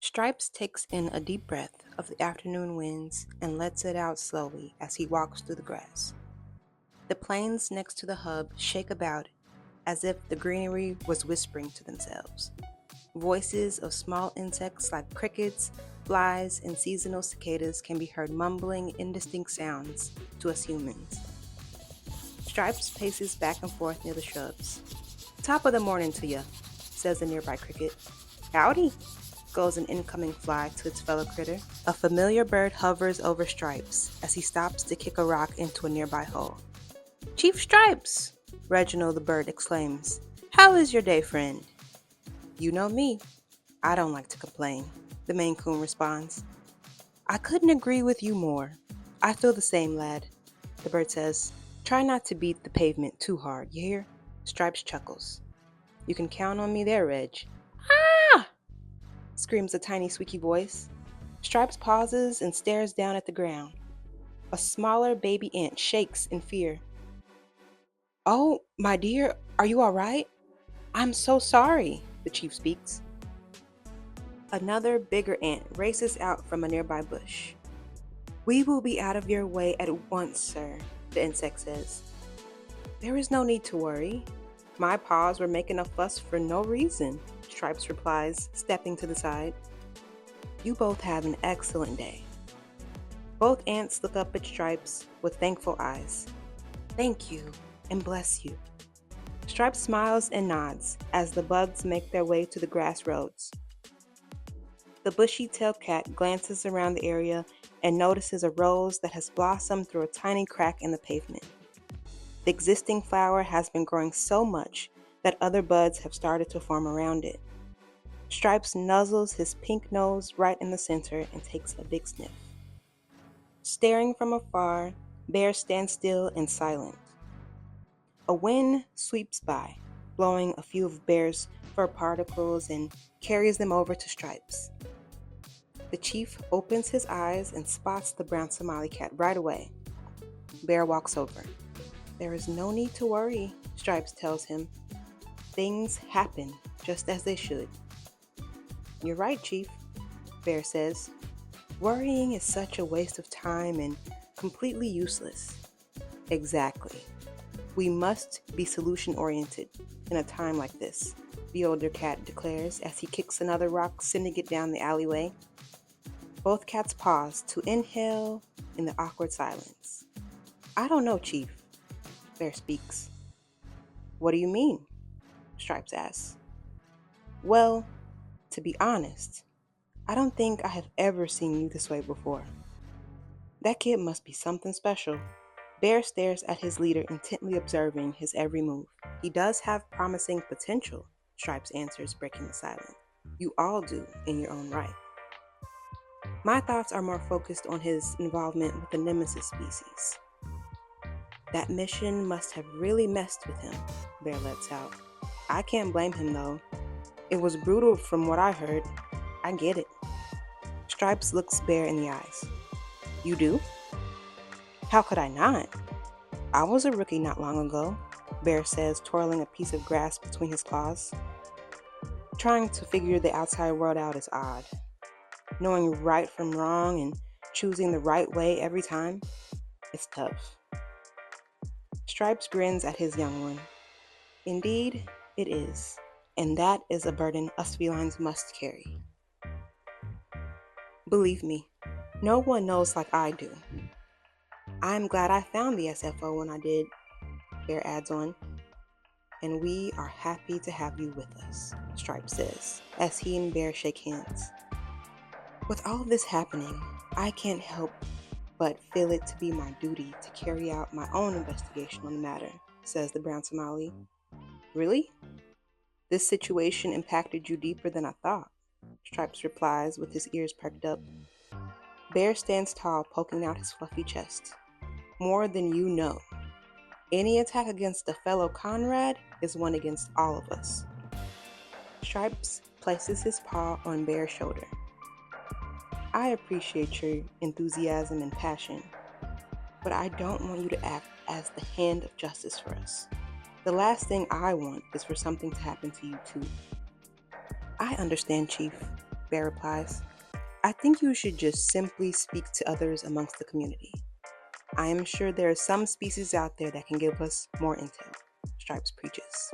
Stripes takes in a deep breath of the afternoon winds and lets it out slowly as he walks through the grass. The planes next to the hub shake about as if the greenery was whispering to themselves. Voices of small insects like crickets, flies, and seasonal cicadas can be heard mumbling indistinct sounds to us humans. Stripes paces back and forth near the shrubs. "Top of the morning to ya," says a nearby cricket. "Howdy," goes an incoming fly to its fellow critter. A familiar bird hovers over Stripes as he stops to kick a rock into a nearby hole. "Chief Stripes!" Reginald the bird exclaims. "How is your day, friend?" "You know me. I don't like to complain," the Maine Coon responds. "I couldn't agree with you more. I feel the same, lad," the bird says. "Try not to beat the pavement too hard, you hear?" Stripes chuckles. "You can count on me there, Reg." "Ah!" screams a tiny squeaky voice. Stripes pauses and stares down at the ground. A smaller baby ant shakes in fear. "Oh, my dear, are you all right?" "I'm so sorry," the chief speaks. Another bigger ant races out from a nearby bush. "We will be out of your way at once, sir," the insect says. "There is no need to worry. My paws were making a fuss for no reason," Stripes replies, stepping to the side. "You both have an excellent day." Both ants look up at Stripes with thankful eyes. "Thank you, and bless you." Stripes smiles and nods as the bugs make their way to the grass roads. The bushy-tailed cat glances around the area and notices a rose that has blossomed through a tiny crack in the pavement. The existing flower has been growing so much that other buds have started to form around it. Stripes nuzzles his pink nose right in the center and takes a big sniff. Staring from afar, Bear stands still and silent. A wind sweeps by, blowing a few of Bear's fur particles and carries them over to Stripes. The chief opens his eyes and spots the brown Somali cat right away. Bear walks over. "There is no need to worry," Stripes tells him. "Things happen just as they should." "You're right, Chief," Bear says. "Worrying is such a waste of time and completely useless." "Exactly. We must be solution-oriented in a time like this," the older cat declares as he kicks another rock, sending it down the alleyway. Both cats pause to inhale in the awkward silence. "I don't know, Chief," Bear speaks. "What do you mean?" Stripes asks. "Well, to be honest, I don't think I have ever seen you this way before." "That kid must be something special." Bear stares at his leader, intently observing his every move. "He does have promising potential," Stripes answers, breaking the silence. "You all do in your own right. My thoughts are more focused on his involvement with the nemesis species." "That mission must have really messed with him," Bear lets out. "I can't blame him though. It was brutal from what I heard. I get it." Stripes looks Bear in the eyes. "You do?" "How could I not? I was a rookie not long ago," Bear says, twirling a piece of grass between his claws. "Trying to figure the outside world out is odd. Knowing right from wrong and choosing the right way every time, it's tough." Stripes grins at his young one. "Indeed, it is. And that is a burden us felines must carry. Believe me, no one knows like I do. I'm glad I found the SFO when I did," Bear adds on. "And we are happy to have you with us," Stripes says, as he and Bear shake hands. "With all this happening, I can't help but feel it to be my duty to carry out my own investigation on the matter," says the brown Somali. "Really? This situation impacted you deeper than I thought," Stripes replies with his ears perked up. Bear stands tall, poking out his fluffy chest. "More than you know. Any attack against a fellow comrade is one against all of us." Stripes places his paw on Bear's shoulder. "I appreciate your enthusiasm and passion, but I don't want you to act as the hand of justice for us. The last thing I want is for something to happen to you too." "I understand, Chief. Bear replies, I think you should just simply speak to others amongst the community. I am sure there are some species out there that can give us more intel, Stripes preaches.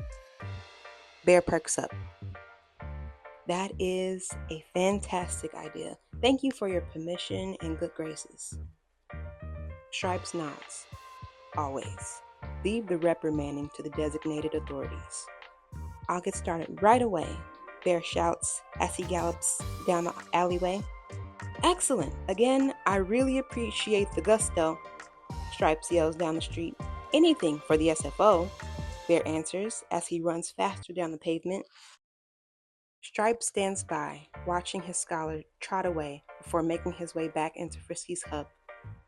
Bear perks up. That is a fantastic idea. Thank you for your permission and good graces. Stripes nods. Always. Leave the reprimanding to the designated authorities. I'll get started right away, Bear shouts as he gallops down the alleyway. Excellent! Again, I really appreciate the gusto, Stripes yells down the street. Anything for the SFO, Bear answers as he runs faster down the pavement. Stripes stands by, watching his scholar trot away before making his way back into Frisky's hub,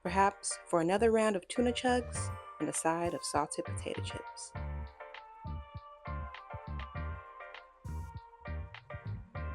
perhaps for another round of tuna chugs and a side of salted potato chips.